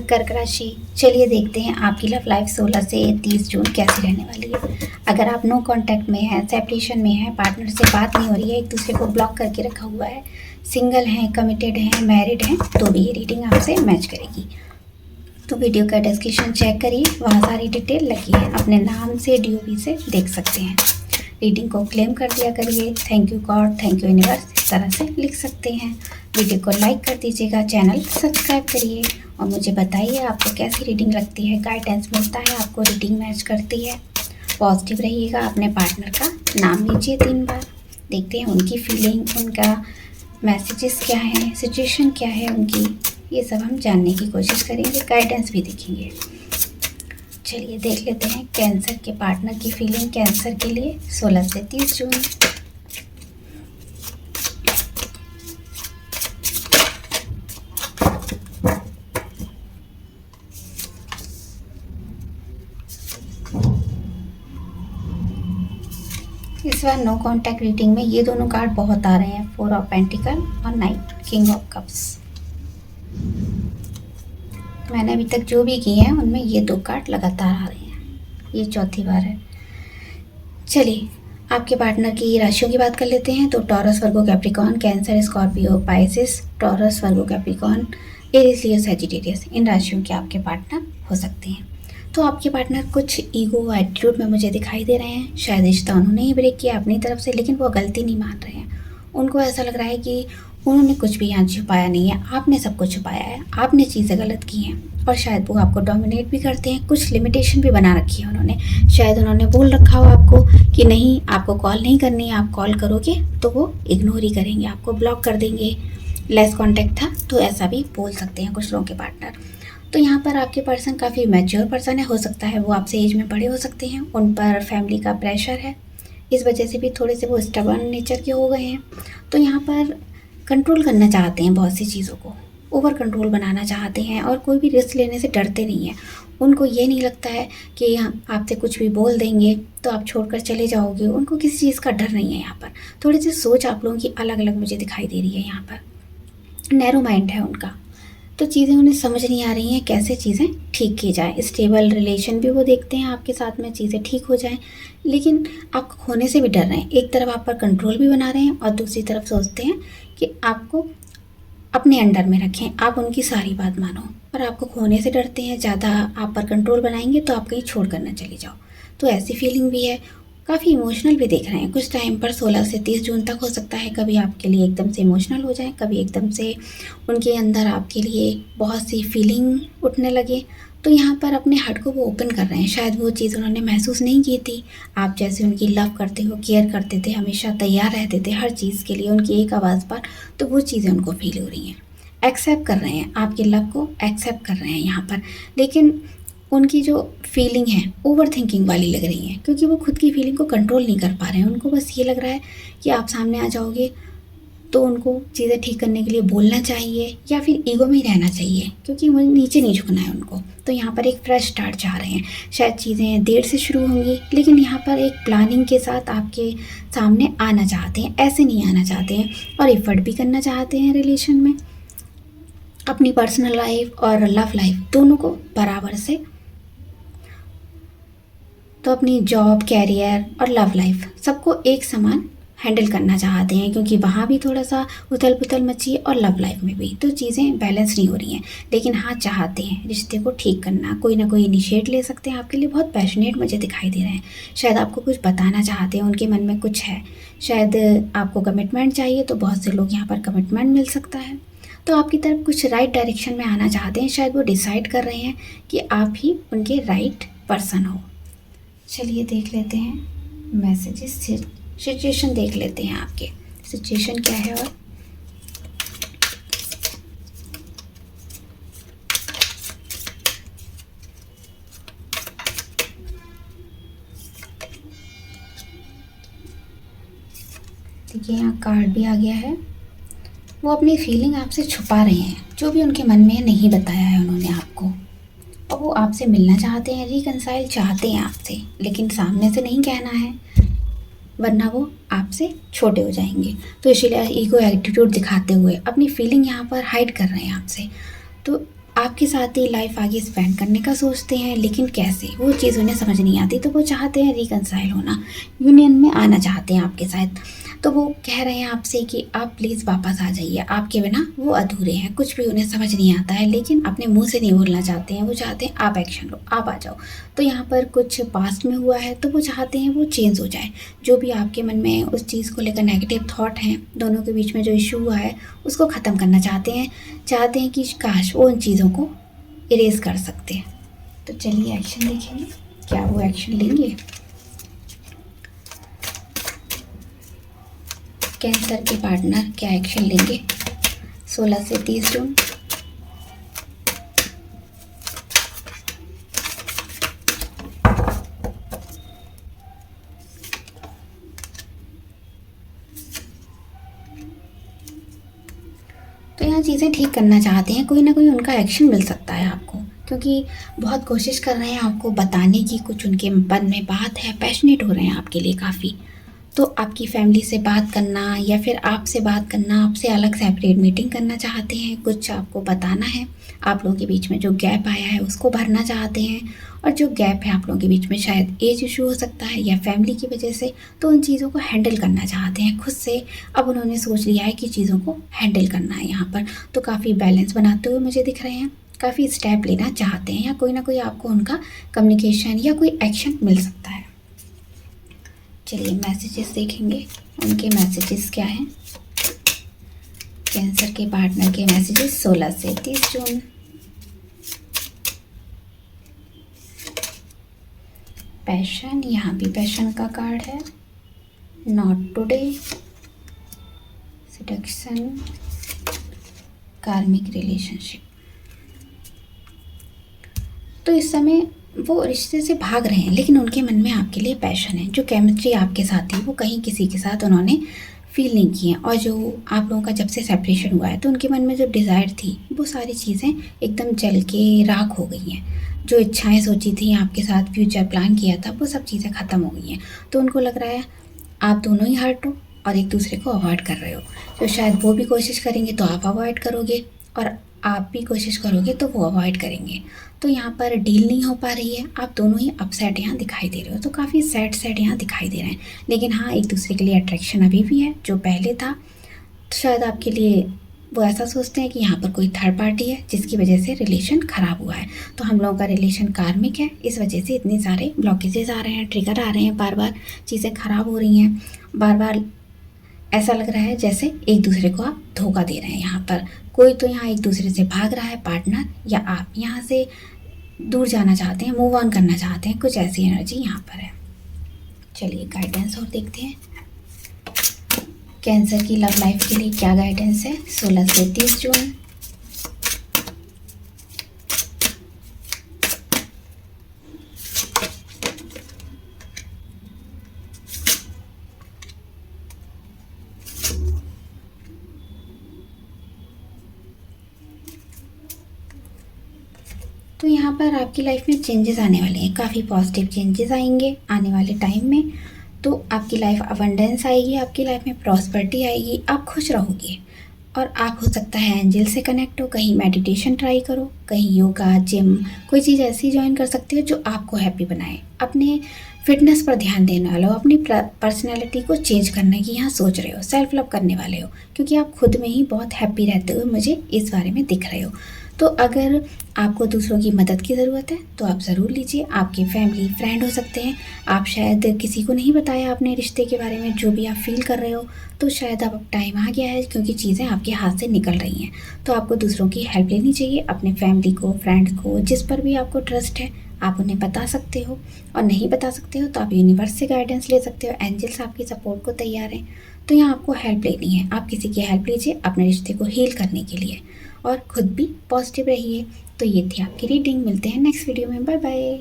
कर्क राशि, चलिए देखते हैं आपकी लव लाइफ 16 से 30 जून कैसी रहने वाली है। अगर आप नो कांटेक्ट में हैं, सेपरेशन में हैं, पार्टनर से बात नहीं हो रही है, एक दूसरे को ब्लॉक करके रखा हुआ है, सिंगल हैं, कमिटेड हैं, मैरिड हैं, तो भी ये रीडिंग आपसे मैच करेगी। तो वीडियो का डिस्क्रिप्शन चेक करिए, वहाँ सारी डिटेल लगी है, अपने नाम से DOB से देख सकते हैं। रीडिंग को क्लेम कर दिया करिए, thank you God, thank you universe, इस तरह से लिख सकते हैं। वीडियो को लाइक कर दीजिएगा, चैनल सब्सक्राइब करिए और मुझे बताइए आपको कैसी रीडिंग लगती है, गाइडेंस मिलता है आपको, रीडिंग मैच करती है। पॉजिटिव रहिएगा, अपने पार्टनर का नाम लीजिए 3 बार, देखते हैं उनकी फीलिंग, उनका मैसेजेस क्या है, सिचुएशन क्या है उनकी, ये सब हम जानने की कोशिश करेंगे, गाइडेंस भी देखेंगे। चलिए देख लेते हैं कैंसर के पार्टनर की फीलिंग कैंसर के लिए 16 से 30 जून। इस बार नो कांटेक्ट रीडिंग में ये दोनों कार्ड बहुत आ रहे हैं, 4 ऑफ पेंटिकल और नाइट, किंग ऑफ कप्स। मैंने अभी तक जो भी किए हैं उनमें ये 2 कार्ड लगातार आ रहे हैं, ये चौथी बार है। चलिए आपके पार्टनर की राशियों की बात कर लेते हैं। तो Taurus, Virgo, Capricorn, Cancer, Scorpio, Pisces, Taurus, Virgo, Capricorn, Aries, Leo, Sagittarius, इन राशियों के आपके पार्टनर हो सकते हैं। तो आपके पार्टनर कुछ ईगो एटीट्यूड में मुझे दिखाई दे रहे हैं। शायद रिश्ता उन्होंने ही ब्रेक किया अपनी तरफ से, लेकिन वो गलती नहीं मान रहे हैं। उनको ऐसा लग रहा है कि उन्होंने कुछ भी यहाँ छुपाया नहीं है, आपने सब कुछ छुपाया है, आपने चीज़ें गलत की हैं और शायद वो आपको डोमिनेट भी करते हैं। कुछ लिमिटेशन भी बना रखी है उन्होंने, शायद उन्होंने बोल रखा हो आपको कि नहीं आपको कॉल नहीं करनी है, आप कॉल करोगे तो वो इग्नोर ही करेंगे, आपको ब्लॉक कर देंगे, लेस कॉन्टैक्ट था, तो ऐसा भी बोल सकते हैं कुछ लोगों के पार्टनर। तो यहाँ पर आपके पर्सन काफ़ी मैच्योर पर्सन है, हो सकता है वो आपसे एज में बड़े हो सकते हैं, उन पर फैमिली का प्रेशर है, इस वजह से भी थोड़े से वो स्टबर्न नेचर के हो गए हैं। तो यहाँ पर कंट्रोल करना चाहते हैं, बहुत सी चीज़ों को ओवर कंट्रोल बनाना चाहते हैं और कोई भी रिस्क लेने से डरते नहीं हैं। उनको ये नहीं लगता है कि आपसे कुछ भी बोल देंगे तो आप छोड़कर चले जाओगे, उनको किसी चीज़ का डर नहीं है। यहाँ पर थोड़ी सी सोच आप लोगों की अलग अलग मुझे दिखाई दे रही है, यहाँ पर नैरो माइंड है उनका, तो चीज़ें उन्हें समझ नहीं आ रही हैं कैसे चीज़ें ठीक की जाए। स्टेबल रिलेशन भी वो देखते हैं आपके साथ में, चीज़ें ठीक हो जाएं, लेकिन आप खोने से भी डर रहे हैं। एक तरफ आप पर कंट्रोल भी बना रहे हैं और दूसरी तरफ सोचते हैं कि आपको अपने अंडर में रखें, आप उनकी सारी बात मानो, और आपको खोने से डरते हैं। ज़्यादा आप पर कंट्रोल बनाएंगे तो आप कहीं छोड़ कर ना चले जाओ, तो ऐसी फीलिंग भी है। काफ़ी इमोशनल भी देख रहे हैं कुछ टाइम पर, 16 से 30 जून तक हो सकता है कभी आपके लिए एकदम से इमोशनल हो जाए, कभी एकदम से उनके अंदर आपके लिए बहुत सी फीलिंग उठने लगे। तो यहाँ पर अपने हार्ट को वो ओपन कर रहे हैं, शायद वो चीज़ उन्होंने महसूस नहीं की थी। आप जैसे उनकी लव करते हो, केयर करते थे, हमेशा तैयार रहते थे हर चीज़ के लिए उनकी एक आवाज़ पर, तो वो चीज़ें उनको फील हो रही हैं, एक्सेप्ट कर रहे हैं, आपके लव को एक्सेप्ट कर रहे हैं यहाँ पर। लेकिन उनकी जो फीलिंग है ओवर थिंकिंग वाली लग रही है, क्योंकि वो खुद की फीलिंग को कंट्रोल नहीं कर पा रहे हैं। उनको बस ये लग रहा है कि आप सामने आ जाओगे तो उनको चीज़ें ठीक करने के लिए बोलना चाहिए या फिर ईगो में ही रहना चाहिए, क्योंकि वो नीचे नहीं झुकना है उनको। तो यहाँ पर एक फ्रेश स्टार्ट चाह रहे हैं। शायद चीज़ें देर से शुरू होंगी, लेकिन यहाँ पर एक प्लानिंग के साथ आपके सामने आना चाहते हैं, ऐसे नहीं आना चाहते हैं, और एफर्ट भी करना चाहते हैं रिलेशन में, अपनी पर्सनल लाइफ और लव लाइफ दोनों को बराबर से। तो अपनी जॉब, कैरियर और लव लाइफ सबको एक समान हैंडल करना चाहते हैं, क्योंकि वहाँ भी थोड़ा सा उथल पुथल मची है और लव लाइफ में भी, तो चीज़ें बैलेंस नहीं हो रही हैं। लेकिन हाँ, चाहते हैं रिश्ते को ठीक करना, कोई ना कोई इनिशिएट ले सकते हैं आपके लिए, बहुत पैशनेट मुझे दिखाई दे रहे हैं। शायद आपको कुछ बताना चाहते हैं, उनके मन में कुछ है, शायद आपको कमिटमेंट चाहिए, तो बहुत से लोग यहाँ पर कमिटमेंट मिल सकता है। तो आपकी तरफ कुछ राइट डायरेक्शन में आना चाहते हैं, शायद वो डिसाइड कर रहे हैं कि आप ही उनके राइट पर्सन हो। चलिए देख लेते हैं मैसेजेस, सिचुएशन देख लेते हैं आपके, सिचुएशन क्या है। और देखिए यहाँ कार्ड भी आ गया है। वो अपनी फीलिंग आपसे छुपा रहे हैं, जो भी उनके मन में नहीं बताया है उन्होंने आपको, और वो आपसे मिलना चाहते हैं, रिकंसाइल चाहते हैं आपसे, लेकिन सामने से नहीं कहना है वरना वो आपसे छोटे हो जाएंगे। तो इसीलिए ईगो एटीट्यूड दिखाते हुए अपनी फीलिंग यहाँ पर हाइड कर रहे हैं आपसे। तो आपके साथ ही लाइफ आगे स्पेंड करने का सोचते हैं, लेकिन कैसे वो चीज़ उन्हें समझ नहीं आती, तो वो चाहते हैं रिकंसाइल होना, यूनियन में आना चाहते हैं आपके साथ। तो वो कह रहे हैं आपसे कि आप प्लीज़ वापस आ जाइए, आपके बिना वो अधूरे हैं, कुछ भी उन्हें समझ नहीं आता है, लेकिन अपने मुंह से नहीं बोलना चाहते हैं। वो चाहते हैं आप एक्शन लो, आप आ जाओ। तो यहाँ पर कुछ पास्ट में हुआ है, तो वो चाहते हैं वो चेंज हो जाए। जो भी आपके मन में उस चीज़ को लेकर नेगेटिव थॉट हैं, दोनों के बीच में जो इशू हुआ है उसको ख़त्म करना चाहते हैं कि काश वो उन चीज़ों को इरेज कर सकते हैं। तो चलिए एक्शन देखेंगे, क्या वो एक्शन लेंगे। कैंसर के पार्टनर क्या एक्शन लेंगे 16 से 30 जून। तो यहाँ चीज़ें ठीक करना चाहते हैं, कोई ना कोई उनका एक्शन मिल सकता है आपको, क्योंकि बहुत कोशिश कर रहे हैं आपको बताने की, कुछ उनके मन में बात है, पैशनेट हो रहे हैं आपके लिए काफ़ी। तो आपकी फैमिली से बात करना या फिर आपसे बात करना, आपसे अलग सेपरेट मीटिंग करना चाहते हैं, कुछ आपको बताना है। आप लोगों के बीच में जो गैप आया है उसको भरना चाहते हैं, और जो गैप है आप लोगों के बीच में शायद एज इशू हो सकता है या फैमिली की वजह से, तो उन चीज़ों को हैंडल करना चाहते हैं खुद से। अब उन्होंने सोच लिया है कि चीज़ों को हैंडल करना है यहाँ पर, तो काफ़ी बैलेंस बनाते हुए मुझे दिख रहे हैं, काफ़ी स्टेप लेना चाहते हैं, या कोई ना कोई आपको उनका कम्युनिकेशन या कोई एक्शन मिल सकता है। चलिए मैसेजेस देखेंगे, उनके मैसेजेस क्या हैं। कैंसर के पार्टनर के मैसेजेस 16 से 30 जून। पैशन, यहाँ भी पैशन का कार्ड है। नॉट टुडे, सेडक्शन, कार्मिक रिलेशनशिप। तो इस समय वो रिश्ते से भाग रहे हैं, लेकिन उनके मन में आपके लिए पैशन है। जो केमिस्ट्री आपके साथ थी वो कहीं किसी के साथ उन्होंने फील नहीं की है, और जो आप लोगों का जब से सेपरेशन हुआ है तो उनके मन में जो डिज़ायर थी वो सारी चीज़ें एकदम जल के राख हो गई हैं। जो इच्छाएं सोची थी आपके साथ, फ्यूचर प्लान किया था, वो सब चीज़ें ख़त्म हो गई हैं। तो उनको लग रहा है आप दोनों ही हर्ट हो और एक दूसरे को अवॉइड कर रहे हो। तो शायद वो भी कोशिश करेंगे तो आप अवॉइड करोगे, और आप भी कोशिश करोगे तो वो अवॉइड करेंगे। तो यहाँ पर डील नहीं हो पा रही है, आप दोनों ही अपसेट यहाँ दिखाई दे रहे हो, तो काफ़ी सैड यहाँ दिखाई दे रहे हैं। लेकिन हाँ, एक दूसरे के लिए अट्रैक्शन अभी भी है जो पहले था। तो शायद आपके लिए वो ऐसा सोचते हैं कि यहाँ पर कोई थर्ड पार्टी है जिसकी वजह से रिलेशन ख़राब हुआ है। तो हम लोगों का रिलेशन कार्मिक है, इस वजह से इतने सारे ब्लॉकेजेस आ रहे हैं, ट्रिगर आ रहे हैं, बार बार चीज़ें ख़राब हो रही हैं, बार बार ऐसा लग रहा है जैसे एक दूसरे को आप धोखा दे रहे हैं। यहाँ पर कोई तो यहाँ एक दूसरे से भाग रहा है, पार्टनर या आप यहाँ से दूर जाना चाहते हैं, मूव ऑन करना चाहते हैं, कुछ ऐसी एनर्जी यहाँ पर है। चलिए गाइडेंस और देखते हैं कैंसर की लव लाइफ के लिए क्या गाइडेंस है 16 से 30 जून। तो यहाँ पर आपकी लाइफ में चेंजेस आने वाले हैं, काफ़ी पॉजिटिव चेंजेस आएंगे आने वाले टाइम में। तो आपकी लाइफ अबंडेंस आएगी, आपकी लाइफ में प्रॉस्पेरिटी आएगी, आप खुश रहोगे। और आप हो सकता है एंजल से कनेक्ट हो, कहीं मेडिटेशन ट्राई करो, कहीं योगा, जिम, कोई चीज़ ऐसी ज्वाइन कर सकते हो जो आपको हैप्पी बनाए। अपने फिटनेस पर ध्यान देने वाले हो, अपनी पर्सनैलिटी को चेंज करने की यहाँ सोच रहे हो, सेल्फ लव करने वाले हो, क्योंकि आप खुद में ही बहुत हैप्पी रहते हुए मुझे इस बारे में दिख रहे हो। तो अगर आपको दूसरों की मदद की ज़रूरत है तो आप ज़रूर लीजिए। आपके फैमिली फ्रेंड हो सकते हैं, आप शायद किसी को नहीं बताया अपने रिश्ते के बारे में जो भी आप फील कर रहे हो, तो शायद अब टाइम आ गया है, क्योंकि चीज़ें आपके हाथ से निकल रही हैं। तो आपको दूसरों की हेल्प लेनी चाहिए, अपने फैमिली को, फ्रेंड्स को, जिस पर भी आपको ट्रस्ट है आप उन्हें बता सकते हो, और नहीं बता सकते हो तो आप यूनिवर्स से गाइडेंस ले सकते हो। एंजल्स आपकी सपोर्ट को तैयार हैं। तो यहाँ आपको हेल्प लेनी है, आप किसी की हेल्प लीजिए अपने रिश्ते को हील करने के लिए, और खुद भी पॉजिटिव रहिए। तो ये थी आपकी रीडिंग, मिलते हैं नेक्स्ट वीडियो में, बाय बाय।